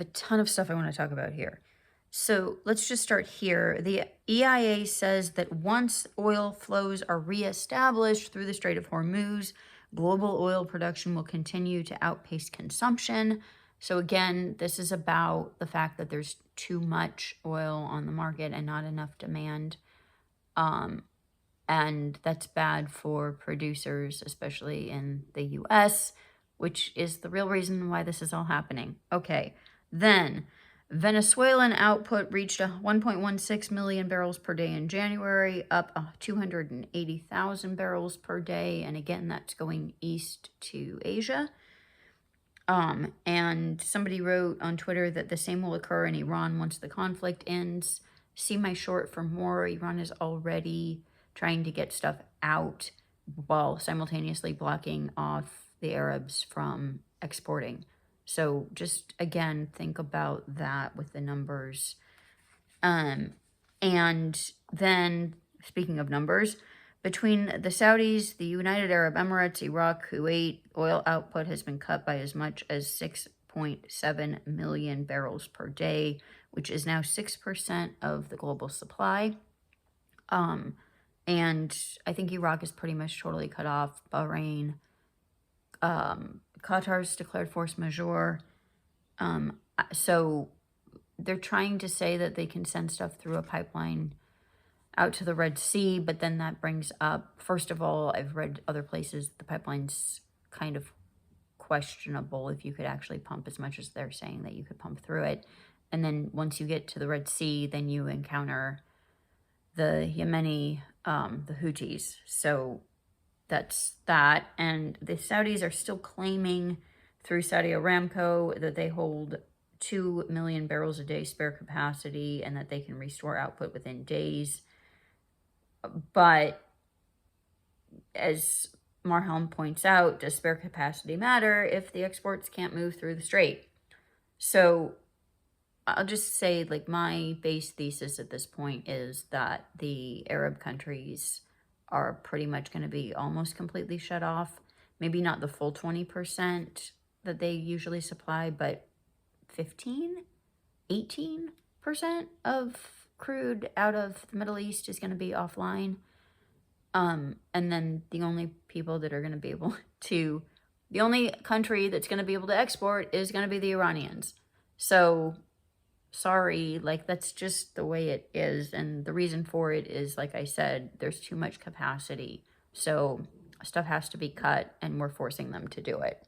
have a ton of stuff I want to talk about here. So let's just start here. The EIA says that once oil flows are reestablished through the Strait of Hormuz, global oil production will continue to outpace consumption. So again, this is about the fact that there's too much oil on the market and not enough demand. Um, and that's bad for producers, especially in the US, which is the real reason why this is all happening. Okay, then Venezuelan output reached 1.16 million barrels per day in January, up 280,000 barrels per day. And again, that's going east to Asia. And somebody wrote on Twitter that the same will occur in Iran once the conflict ends. See my short for more. Iran is already trying to get stuff out while simultaneously blocking off the Arabs from exporting. So just again, think about that with the numbers. And then speaking of numbers, between the Saudis, the United Arab Emirates, Iraq, Kuwait, oil output has been cut by as much as 6.7 million barrels per day, which is now 6% of the global supply. And I think Iraq is pretty much totally cut off. Bahrain, Qatar's declared force majeure. So they're trying to say that they can send stuff through a pipeline out to the Red Sea, but then that brings up, first of all, I've read other places, the pipeline's kind of questionable if you could actually pump as much as they're saying that you could pump through it. And then once you get to the Red Sea, then you encounter the Yemeni, the Houthis. So that's that. And the Saudis are still claiming through Saudi Aramco that they hold 2 million barrels a day spare capacity and that they can restore output within days. But as Marhelm points out, does spare capacity matter if the exports can't move through the strait? So I'll just say, like, my base thesis at this point is that the Arab countries are pretty much going to be almost completely shut off. Maybe not the full 20% that they usually supply, but 15, 18% of crude out of the Middle East is going to be offline. And then the only people that are going to be able to, the only country that's going to be able to export is going to be the Iranians. So sorry, like, that's just the way it is. And the reason for it is, like I said, there's too much capacity. So stuff has to be cut and we're forcing them to do it.